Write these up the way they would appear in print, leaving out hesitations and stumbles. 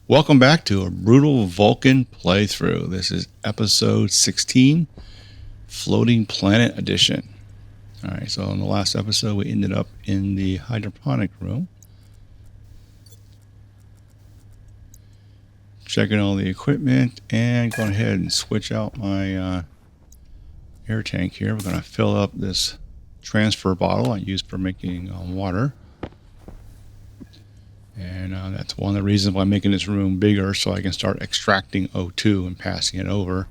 Welcome back to a brutal Vulcan playthrough. This is episode 16, Floating Planet Edition. Alright, so in the last episode we ended up in the hydroponic room. Checking all the equipment and going ahead and switch out my air tank here. We're going to fill up this transfer bottle I use for making water. And that's one of the reasons why I'm making this room bigger, so I can start extracting O2 and passing it over.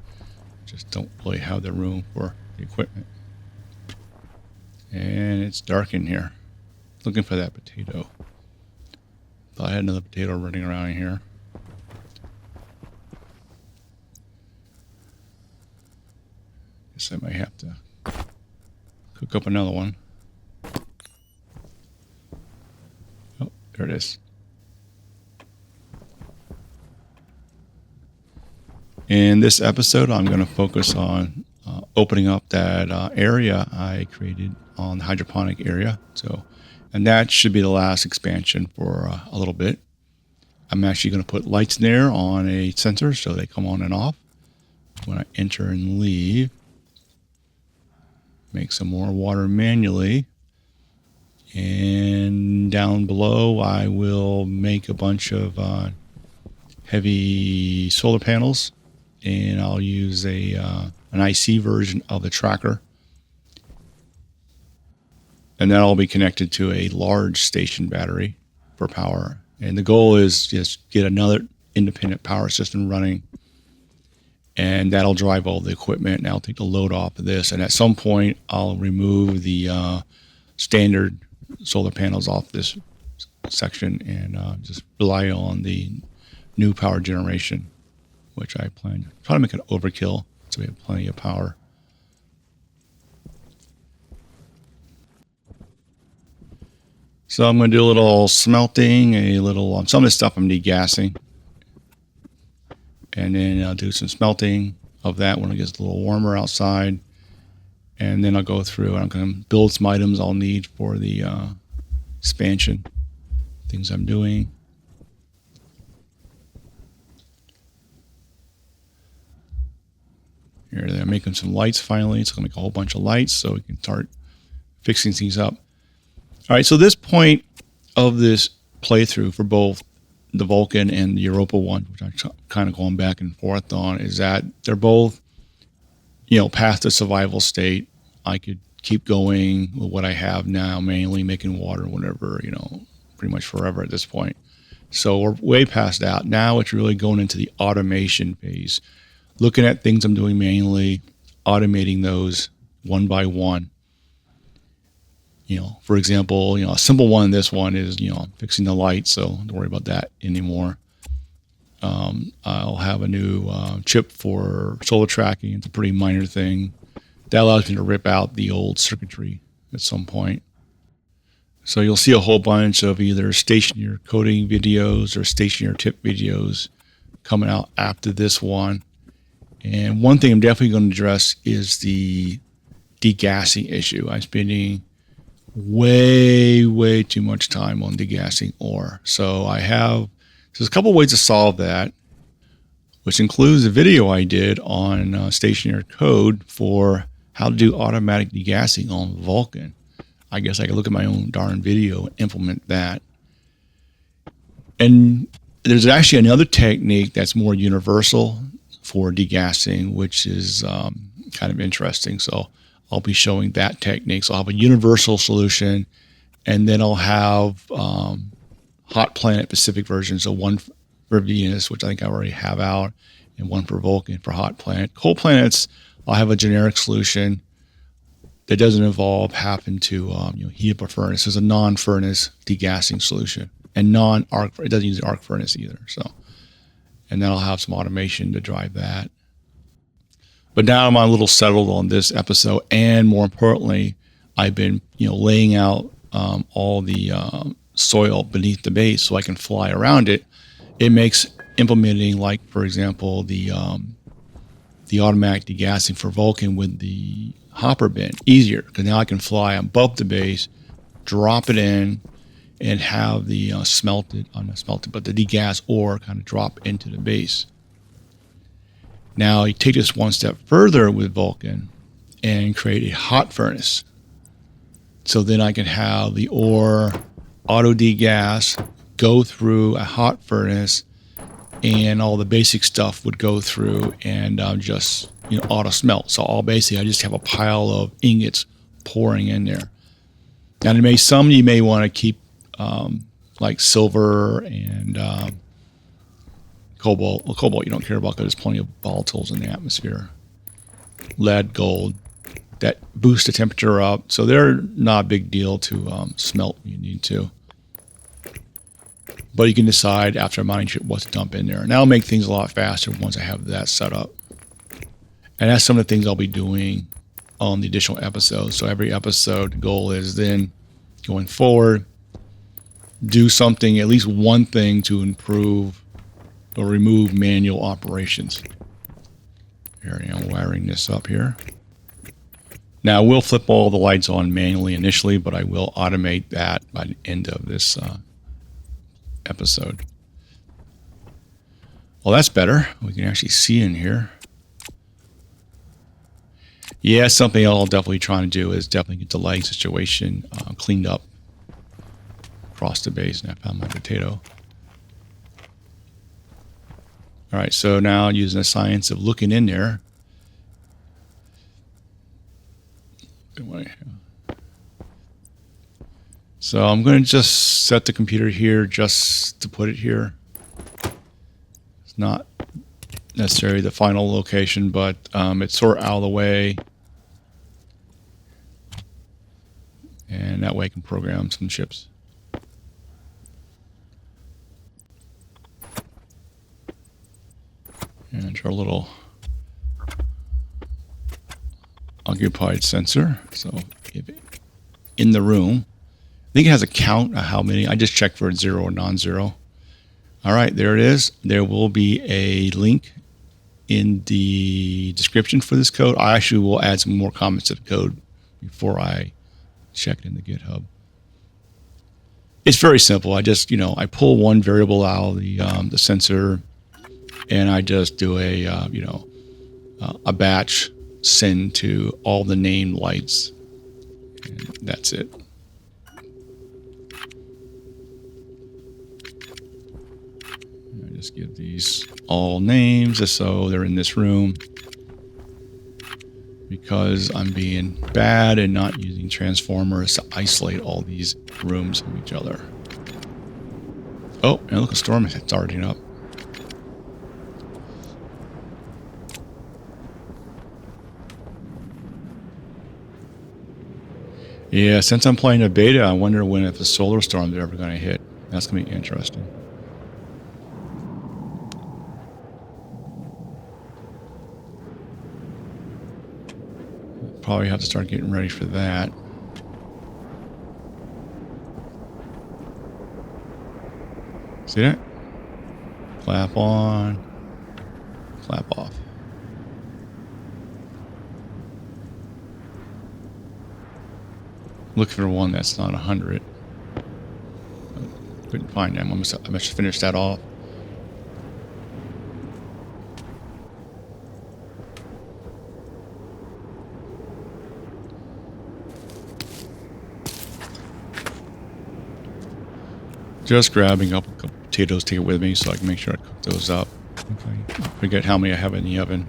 Just don't really have the room for the equipment. And it's dark in here. Looking for that potato. Thought I had another potato running around in here. Guess I might have to cook up another one. Oh, there it is. In this episode, I'm going to focus on opening up that area I created on the hydroponic area. And that should be the last expansion for a little bit. I'm actually going to put lights in there on a sensor so they come on and off when I enter and leave. Make some more water manually. And down below, I will make a bunch of heavy solar panels. And I'll use an IC version of the tracker. And that'll be connected to a large station battery for power. And the goal is just get another independent power system running. And that'll drive all the equipment. And I'll take the load off of this. And at some point, I'll remove the standard solar panels off this section and just rely on the new power generation, which I plan to try to make it overkill so we have plenty of power. So I'm going to do a little smelting, some of this stuff I'm degassing. And then I'll do some smelting of that when it gets a little warmer outside. And then I'll go through and I'm going to build some items I'll need for the expansion, things I'm doing. Here they're making some lights finally. It's going to make a whole bunch of lights so we can start fixing things up. All right, so this point of this playthrough for both the Vulcan and the Europa one, which I'm kind of going back and forth on, is that they're both, past the survival state. I could keep going with what I have now, mainly making water, whatever, pretty much forever at this point. So we're way past that. Now it's really going into the automation phase. Looking at things I'm doing manually, automating those one by one. For example, a simple one in this one is, fixing the light, so don't worry about that anymore. I'll have a new chip for solar tracking. It's a pretty minor thing. That allows me to rip out the old circuitry at some point. So you'll see a whole bunch of either Stationeer coding videos or Stationeer tip videos coming out after this one. And one thing I'm definitely going to address is the degassing issue. I'm spending way too much time on degassing ore. So there's a couple ways to solve that, which includes a video I did on Stationeer code for how to do automatic degassing on Vulcan. I guess I could look at my own darn video and implement that. And there's actually another technique that's more universal for degassing, which is kind of interesting. So I'll be showing that technique. So I'll have a universal solution, and then I'll have Hot Planet Pacific versions. So one for Venus, which I think I already have out, and one for Vulcan for Hot Planet. Cold planets, I'll have a generic solution that doesn't involve having to heat up a furnace. It's a non-furnace degassing solution, and non-arc. It doesn't use the arc furnace either. And then I'll have some automation to drive that. But now I'm a little settled on this episode, and more importantly, I've been laying out all the soil beneath the base so I can fly around it. It makes implementing, like for example, the automatic degassing for Vulcan with the hopper bin easier, because now I can fly above the base, drop it in, and have the not smelted, but the degas ore kind of drop into the base. Now you take this one step further with Vulcan and create a hot furnace. So then I can have the ore auto degas, go through a hot furnace, and all the basic stuff would go through and just auto smelt. So I just have a pile of ingots pouring in there. Now you may want to keep like silver and cobalt. Well, cobalt you don't care about because there's plenty of volatiles in the atmosphere. Lead, gold, that boost the temperature up. So they're not a big deal to smelt when you need to. But you can decide after a mining trip what to dump in there. And that'll make things a lot faster once I have that set up. And that's some of the things I'll be doing on the additional episodes. So every episode, the goal is then going forward, do something, at least one thing to improve or remove manual operations. Here I am wiring this up here. Now, I will flip all the lights on manually initially, but I will automate that by the end of this episode. Well, that's better. We can actually see in here. Yeah, something I'll definitely try to do is definitely get the lighting situation cleaned up across the base. And I found my potato. All right, so now using the science of looking in there. So I'm going to just set the computer here just to put it here. It's not necessarily the final location, but it's sort of out of the way. And that way I can program some chips. And our little occupied sensor. So if it, in the room, I think it has a count of how many. I just checked for 0 or non-zero. All right, there it is. There will be a link in the description for this code. I actually will add some more comments to the code before I check it in the GitHub. It's very simple. I just, I pull one variable out of the sensor, and I just do a batch send to all the named lights, and that's it. I just give these all names just so they're in this room, because I'm being bad and not using transformers to isolate all these rooms from each other. Oh, and look, a storm is starting up. Yeah, since I'm playing a beta, I wonder if the solar storms are ever going to hit. That's going to be interesting. Probably have to start getting ready for that. See that? Clap on, clap off. Looking for one that's not 100. Couldn't find them. I must finish that off. Just grabbing up a couple potatoes to take it with me so I can make sure I cook those up. Okay. I forget how many I have in the oven.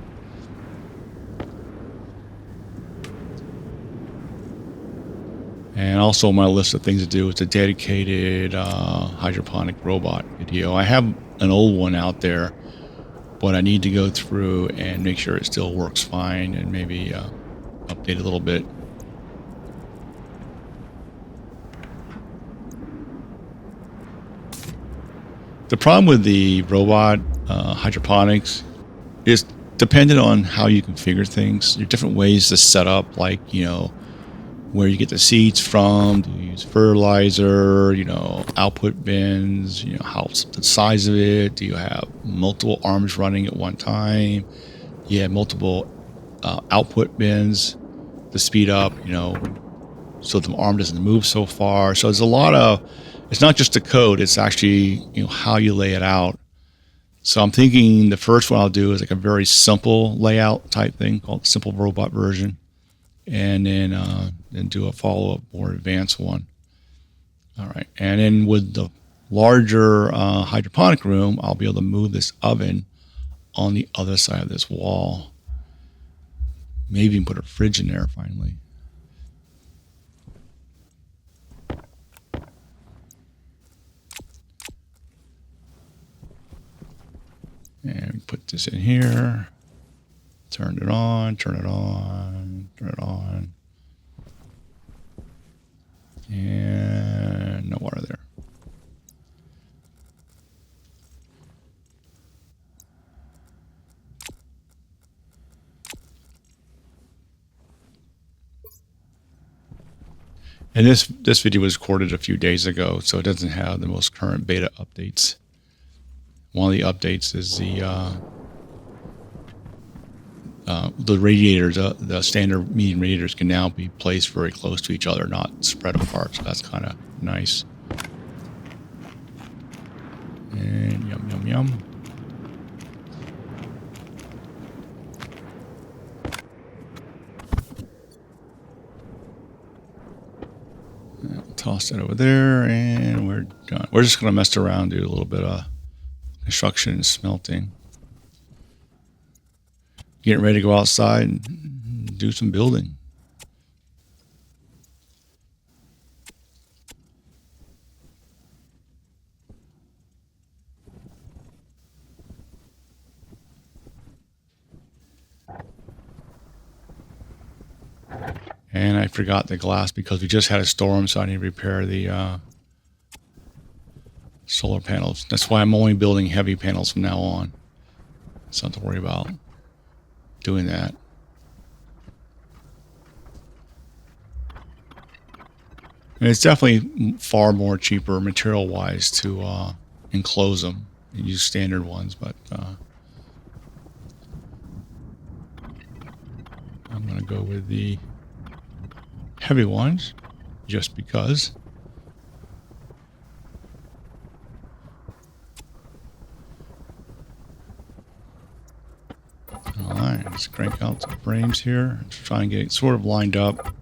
And also my list of things to do is a dedicated hydroponic robot video. I have an old one out there, but I need to go through and make sure it still works fine and maybe update a little bit. The problem with the robot hydroponics is dependent on how you configure things. There are different ways to set up, like, where you get the seeds from. Do you use fertilizer, output bins, how's the size of it? Do you have multiple arms running at one time? You have multiple output bins to speed up, so the arm doesn't move so far. So there's a lot of it's not just the code, it's actually, how you lay it out. So I'm thinking the first one I'll do is like a very simple layout type thing called simple robot version, and then do a follow-up more advanced one. All right, and then with the larger hydroponic room, I'll be able to move this oven on the other side of this wall. Maybe even put a fridge in there finally. And put this in here. Turn it on, turn it on, turn it on. And no water there. And this video was recorded a few days ago, so it doesn't have the most current beta updates. One of the updates is the radiators, the standard medium radiators can now be placed very close to each other, not spread apart. So that's kind of nice. And yum, yum, yum. Toss that over there, and we're done. We're just going to mess around, do a little bit of construction and smelting. Getting ready to go outside and do some building. And I forgot the glass because we just had a storm, so I need to repair the solar panels. That's why I'm only building heavy panels from now on. So not to worry about doing that. And it's definitely far more cheaper material-wise to enclose them and use standard ones, but I'm going to go with the heavy ones just because. All right, let's crank out some frames here. Let's try and get it sort of lined up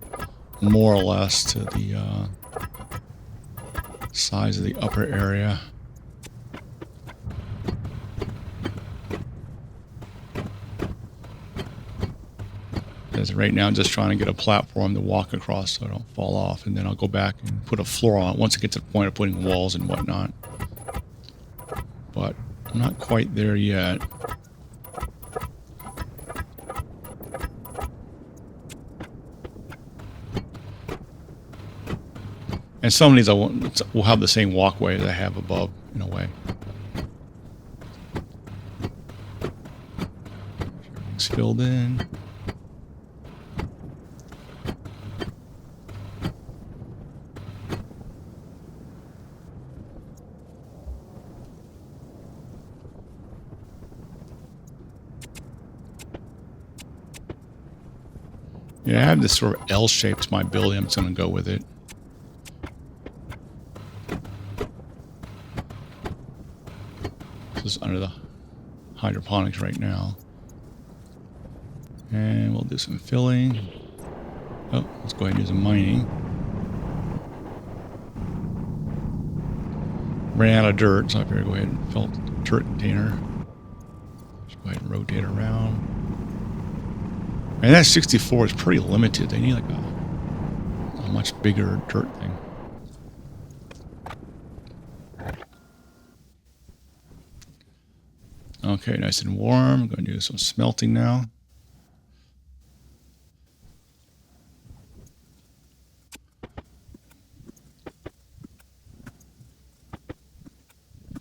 more or less to the size of the upper area. Because right now I'm just trying to get a platform to walk across so I don't fall off, and then I'll go back and put a floor on it once it gets to the point of putting walls and whatnot. But I'm not quite there yet. And some of these will have the same walkway that I have above, in a way. Everything's filled in. Yeah, I have this sort of L shape to my building. I'm just going to go with it. This is under the hydroponics right now. And we'll do some filling. Oh, let's go ahead and do some mining. Ran out of dirt, so I better go ahead and fill the dirt container. Just go ahead and rotate around. And that 64 is pretty limited. They need like a much bigger dirt thing. Okay, nice and warm. I'm going to do some smelting now.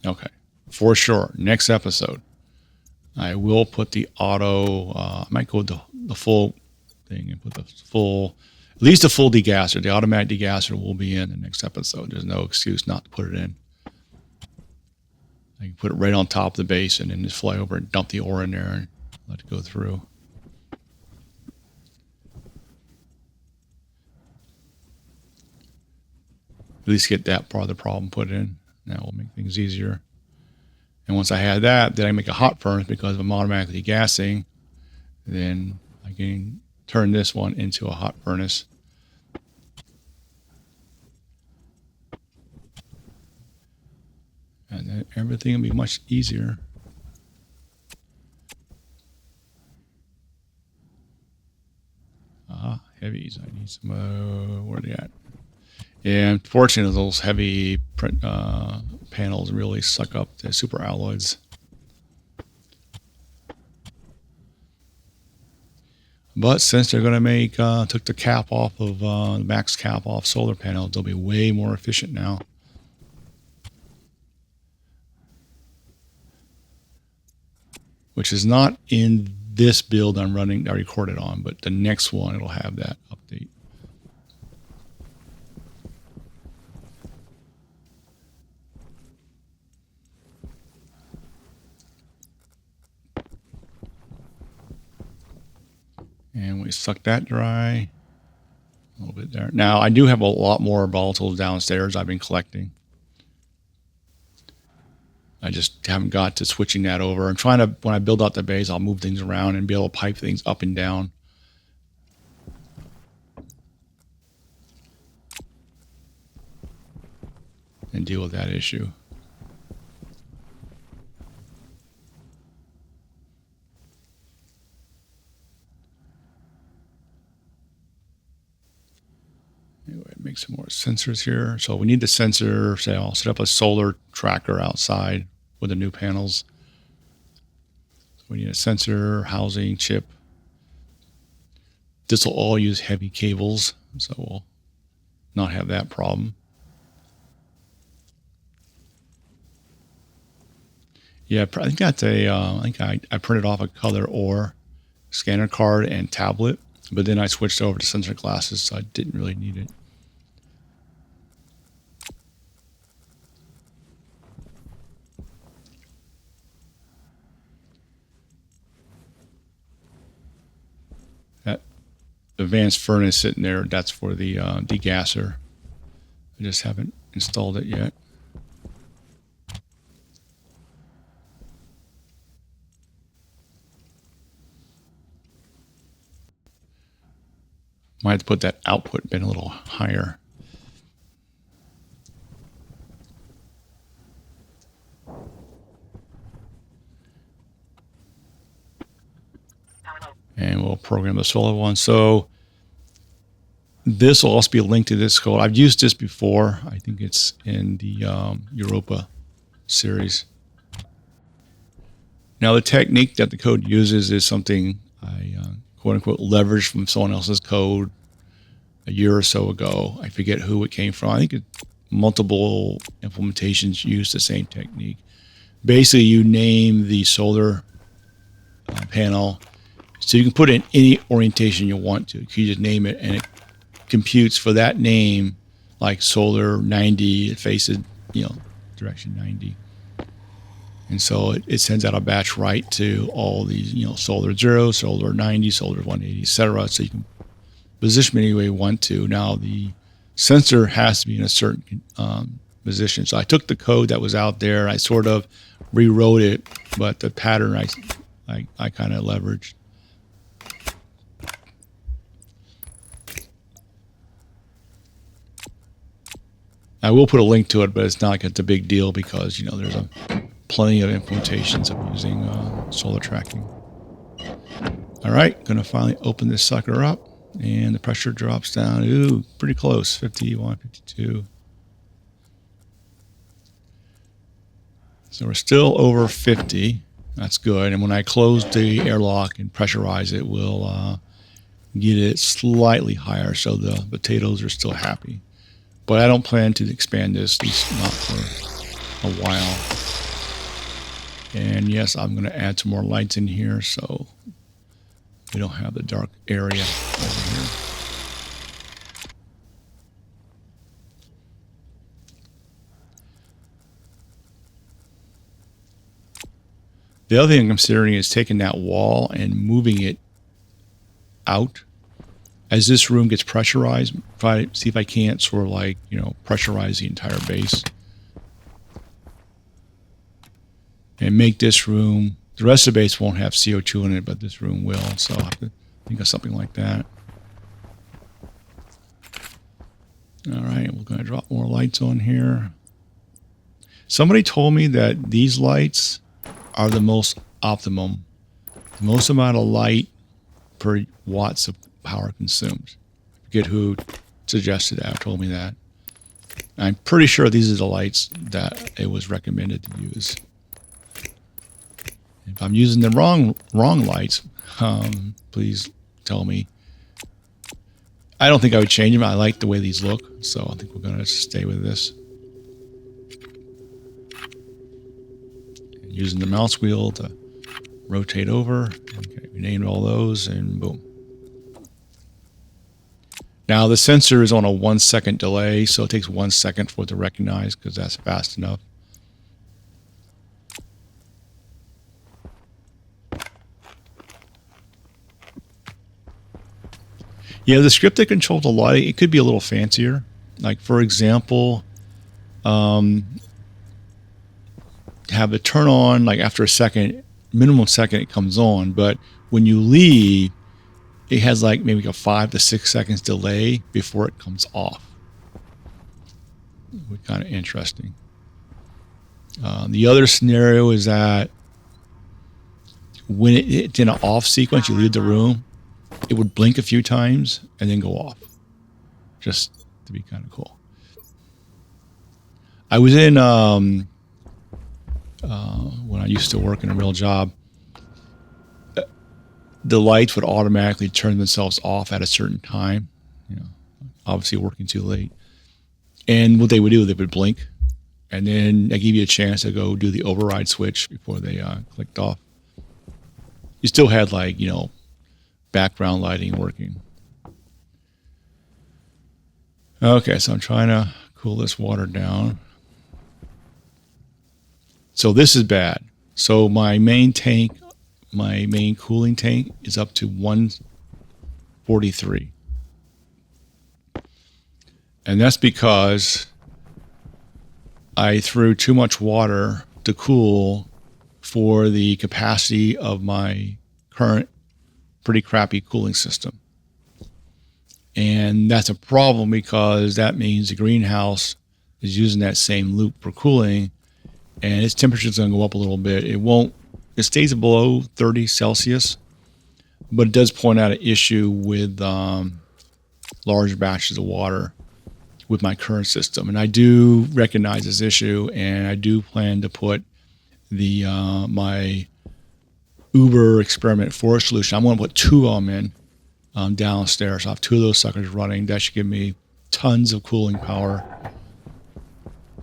Okay, for sure. Next episode, I will put the auto. I might go with the full thing and put the full, at least a full degasser. The automatic degasser will be in the next episode. There's no excuse not to put it in. I can put it right on top of the base and then just fly over and dump the ore in there and let it go through. at least get that part of the problem put in. That will make things easier. And once I have that, then I make a hot furnace because if I'm automatically gassing, then I can turn this one into a hot furnace. And then everything will be much easier. Heavies. I need some, where are they at? Yeah, unfortunately, those heavy print panels really suck up the super alloys. But since they're going to make, took the cap off of, the max cap off solar panels, they'll be way more efficient now. Which is not in this build I'm running, I recorded on, but the next one, it'll have that update. And we suck that dry. A little bit there. Now, I do have a lot more volatiles downstairs I've been collecting. I just haven't got to switching that over. I'm trying to, when I build out the base, I'll move things around and be able to pipe things up and down. And deal with that issue. Anyway, make some more sensors here. So we need the sensor. Say I'll set up a solar tracker outside with the new panels. So we need a sensor, housing, chip. This will all use heavy cables, so we'll not have that problem. Yeah, I think that's a. I think I printed off a color or scanner card and tablet, but then I switched over to sensor glasses, so I didn't really need it. That advanced furnace sitting there, that's for the degasser. I just haven't installed it yet. Might have to put that output bin a little higher. And we'll program the solar one. So this will also be linked to this code. I've used this before. I think it's in the Europa series. Now the technique that the code uses is something I quote unquote leveraged from someone else's code a year or so ago. I forget who it came from. I think multiple implementations use the same technique. Basically, you name the solar panel, so you can put in any orientation you want to. You just name it, and it computes for that name, like solar 90. It faces, direction 90. And so it sends out a batch right to all these, solar 0, solar 90, solar 180, etc. So you can position them any way you want to. Now the sensor has to be in a certain position. So I took the code that was out there, I sort of rewrote it, but the pattern I kind of leveraged. I will put a link to it, but it's not like it's a big deal because there's plenty of implementations of using solar tracking. All right, gonna finally open this sucker up, and the pressure drops down. Ooh, pretty close, 51, 52. So we're still over 50. That's good. And when I close the airlock and pressurize it, we'll get it slightly higher, so the potatoes are still happy. But I don't plan to expand this, at least not for a while. And yes, I'm going to add some more lights in here so we don't have the dark area over here. The other thing I'm considering is taking that wall and moving it out as this room gets pressurized, see if I can't sort of like, pressurize the entire base. And make this room, the rest of the base won't have CO2 in it, but this room will. So I'll have to think of something like that. All right, we're going to drop more lights on here. Somebody told me that these lights are the most optimum, the most amount of light per watts of power consumed. I forget who suggested that or told me that. I'm pretty sure these are the lights that it was recommended to use. If I'm using the wrong lights, please tell me. I don't think I would change them. I like the way these look, so I think we're going to stay with this. Using the mouse wheel to rotate over. Okay, we named all those, and boom. Now the sensor is on a 1 second delay, so it takes 1 second for it to recognize, because that's fast enough. Yeah, the script that controls the lighting, it could be a little fancier. Like, for example, have it turn on, like after a second, minimum second it comes on, but when you leave, it has like maybe a 5 to 6 seconds delay before it comes off. Which kind of interesting. The other scenario is that when it's in an off sequence, you leave the room, it would blink a few times and then go off, just to be kind of cool. I was in when I used to work in a real job, the lights would automatically turn themselves off at a certain time, obviously working too late. And what they would do, they would blink, and then they give you a chance to go do the override switch before they clicked off. You still had like, background lighting working. Okay, so I'm trying to cool this water down. So this is bad. So my main cooling tank is up to 143. And that's because I threw too much water to cool for the capacity of my current pretty crappy cooling system. And that's a problem because that means the greenhouse is using that same loop for cooling, and its temperature is going to go up a little bit. It stays below 30 Celsius, but it does point out an issue with large batches of water with my current system. And I do recognize this issue, and I do plan to put the my Uber experiment forest solution. I'm going to put 2 of them in downstairs. I have 2 of those suckers running. That should give me tons of cooling power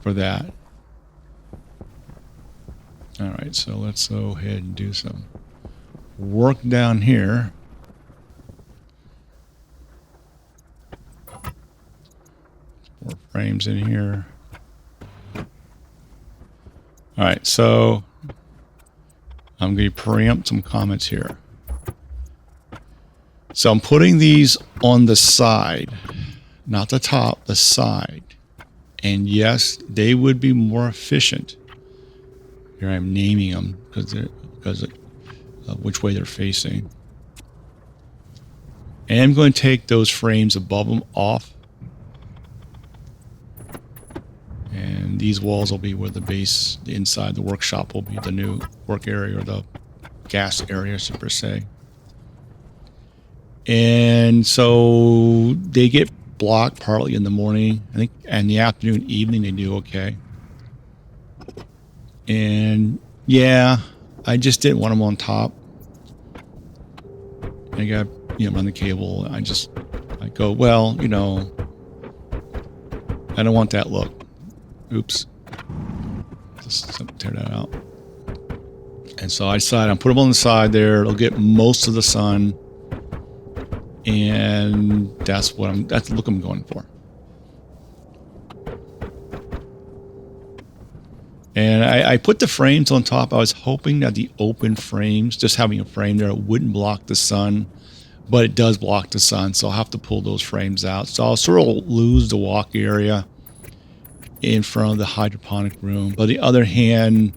for that. All right, so let's go ahead and do some work down here. More frames in here. All right, so I'm going to preempt some comments here. So I'm putting these on the side, not the top, the side. And yes, they would be more efficient. Here I'm naming them because of which way they're facing. And I'm going to take those frames above them off. And these walls will be where the base, inside the workshop will be the new work area, or the gas area, per se. And so they get blocked partly in the morning, I think, and the afternoon, evening, they do okay. And yeah, I just didn't want them on top. I got, run the cable. I go, well, I don't want that look. Oops. Just tear that out. And so I decided I'm putting them on the side there. It'll get most of the sun. And that's the look I'm going for. And I put the frames on top. I was hoping that the open frames, just having a frame there, wouldn't block the sun. but it does block the sun, so I'll have to pull those frames out. So I'll sort of lose the walk area in front of the hydroponic room. But on the other hand,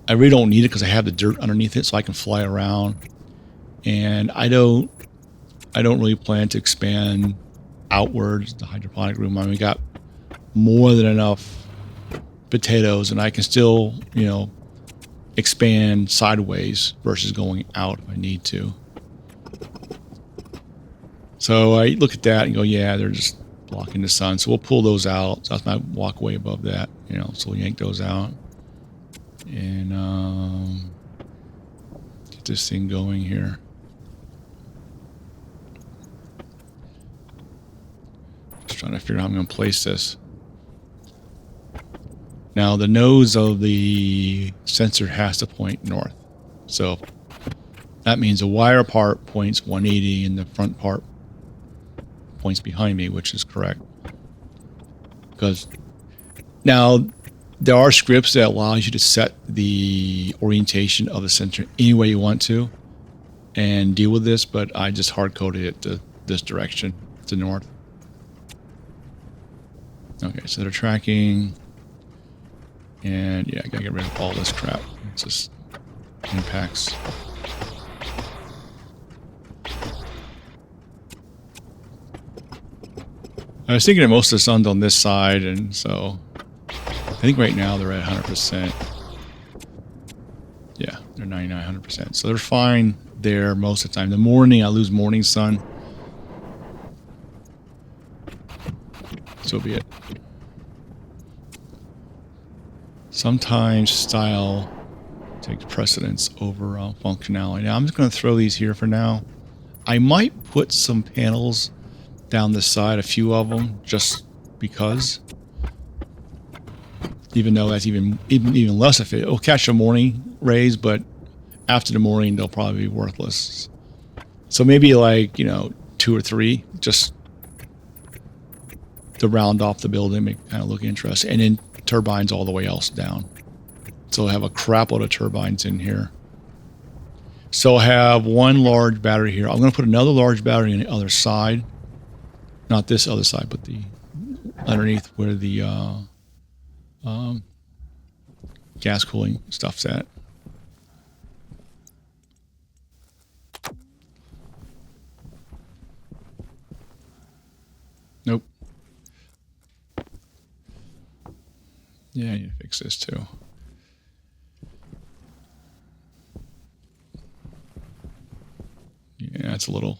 I really don't need it because I have the dirt underneath it, so I can fly around. And I don't really plan to expand outwards the hydroponic room. I mean, we got more than enough potatoes, and I can still, expand sideways versus going out if I need to. So I look at that and go, yeah, they're just blocking the sun. So we'll pull those out. So that's my walkway above that, so we'll yank those out. And get this thing going here. Just trying to figure out how I'm going to place this. Now the nose of the sensor has to point north. So that means the wire part points 180 and the front part points behind me, which is correct. Because now there are scripts that allows you to set the orientation of the sensor any way you want to and deal with this, but I just hard-coded it to this direction, to north. Okay, so they're tracking, and yeah, I gotta get rid of all this crap. It's just impacts. I was thinking that most of the sun's on this side, and so I think right now they're at 100%. Yeah, they're 99, 100%. So they're fine there most of the time. The morning, I lose morning sun. So be it. Sometimes style takes precedence over functionality. Now I'm just going to throw these here for now. I might put some panels down the side, a few of them, just because. Even though that's even less if it'll catch the morning rays, but after the morning they'll probably be worthless. So maybe like 2 or 3, just to round off the building, make it kind of look interesting, and then turbines all the way else down. So I'll have a crap load of turbines in here. So I have one large battery here. I'm going to put another large battery on the other side, not this other side, but the underneath where the gas cooling stuff's at. Nope. Yeah, I need to fix this too. Yeah, it's a little.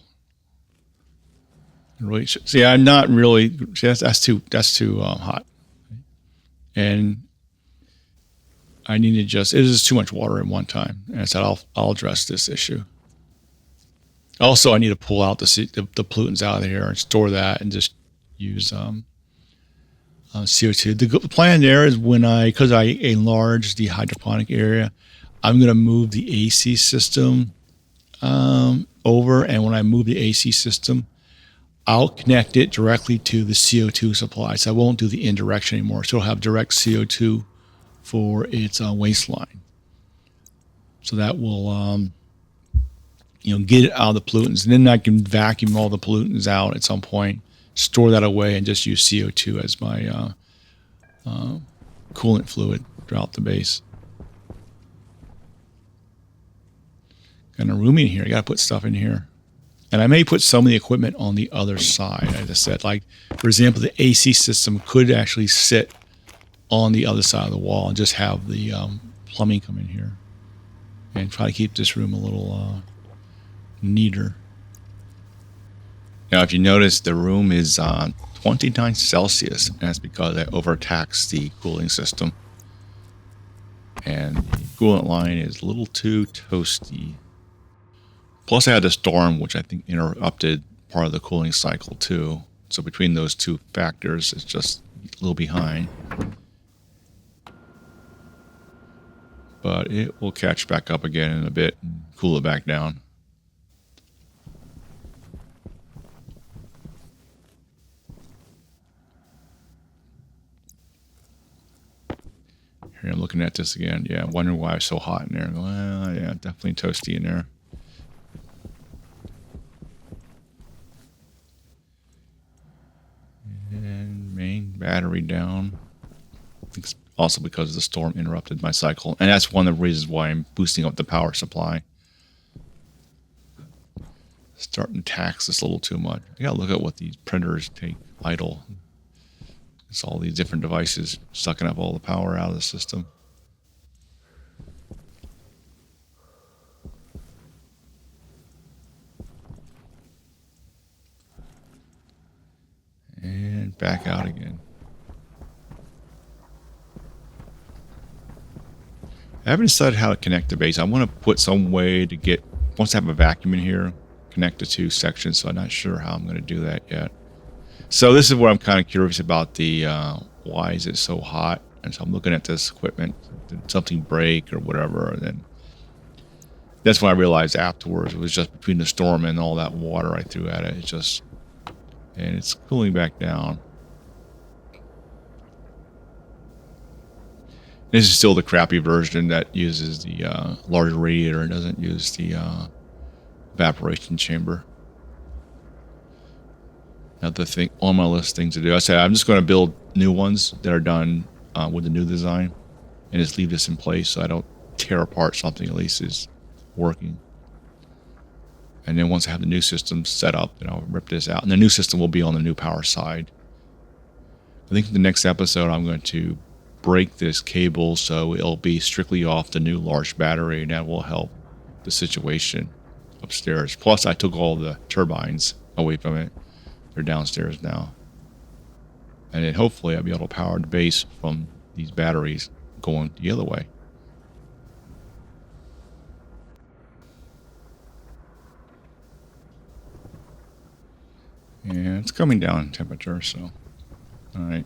Really, see, I'm not really. See, that's too hot, and I need to just. It is too much water at one time, and I said I'll address this issue. Also, I need to pull out the pollutants out of here and store that, and just use CO2. The plan there is because I enlarge the hydroponic area, I'm going to move the AC system over, and when I move the AC system, I'll connect it directly to the CO2 supply. So I won't do the indirection anymore. So it'll have direct CO2 for its waistline. So that will get it out of the pollutants, and then I can vacuum all the pollutants out at some point, store that away, and just use CO2 as my coolant fluid throughout the base. Got a room in here. I got to put stuff in here. And I may put some of the equipment on the other side, as I said. Like, for example, the AC system could actually sit on the other side of the wall and just have the plumbing come in here. And try to keep this room a little neater. Now, if you notice, the room is 29 Celsius, and that's because I overtaxed the cooling system. And the coolant line is a little too toasty. Plus, I had a storm, which I think interrupted part of the cooling cycle, too. So between those two factors, it's just a little behind. But it will catch back up again in a bit and cool it back down. Here I'm looking at this again. Yeah, wondering why it's so hot in there. Well, yeah, definitely toasty in there. battery down. It's also because the storm interrupted my cycle. And that's one of the reasons why I'm boosting up the power supply. Starting to tax this a little too much. I gotta look at what these printers take idle. It's all these different devices sucking up all the power out of the system. And back out again. I haven't decided how to connect the base. I want to put some way to get, once I have a vacuum in here, connect the two sections, so I'm not sure how I'm going to do that yet. So this is what I'm kind of curious about, the why is it so hot? And so I'm looking at this equipment, did something break or whatever, and then that's when I realized afterwards it was just between the storm and all that water I threw at it. It's just, and it's cooling back down. This is still the crappy version that uses the larger radiator and doesn't use the evaporation chamber. Another thing on my list of things to do. I said I'm just going to build new ones that are done with the new design and just leave this in place so I don't tear apart something at least is working. And then once I have the new system set up, then I'll rip this out. And the new system will be on the new power side. I think in the next episode I'm going to break this cable so it'll be strictly off the new large battery, and that will help the situation upstairs. Plus I took all the turbines away from it. They're downstairs now. And then hopefully I'll be able to power the base from these batteries going the other way. And it's coming down in temperature, so all right.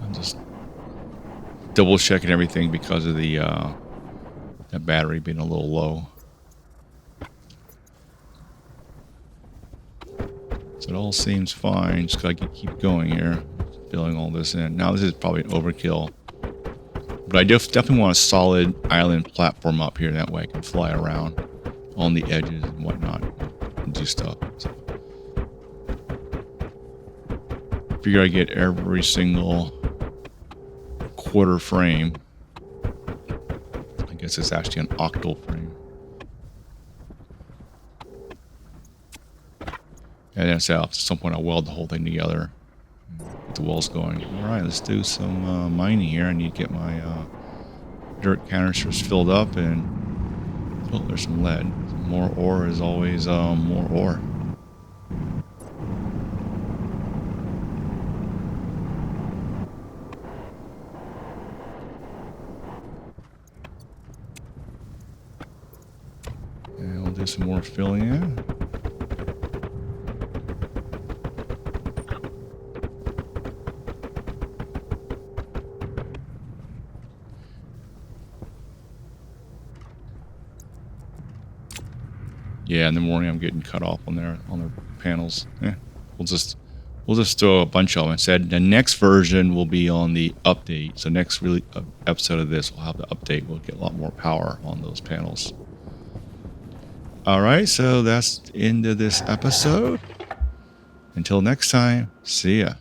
I'm just double checking everything because of the battery being a little low. So it all seems fine. Just gotta keep going here, filling all this in. Now this is probably an overkill, but I definitely want a solid island platform up here. That way I can fly around on the edges and whatnot and do stuff. So figure I get every single quarter frame. I guess it's actually an octal frame. And then so at some point I'll weld the whole thing together. Get the walls going. Alright, let's do some mining here. I need to get my dirt canisters filled up, and oh, there's some lead. More ore is always more ore. And we'll do some more filling in. Yeah, in the morning I'm getting cut off on their panels. We'll just throw a bunch of them. I said the next version will be on the update. So next really episode of this will have the update. We'll get a lot more power on those panels. All right, so that's the end of this episode. Until next time, see ya.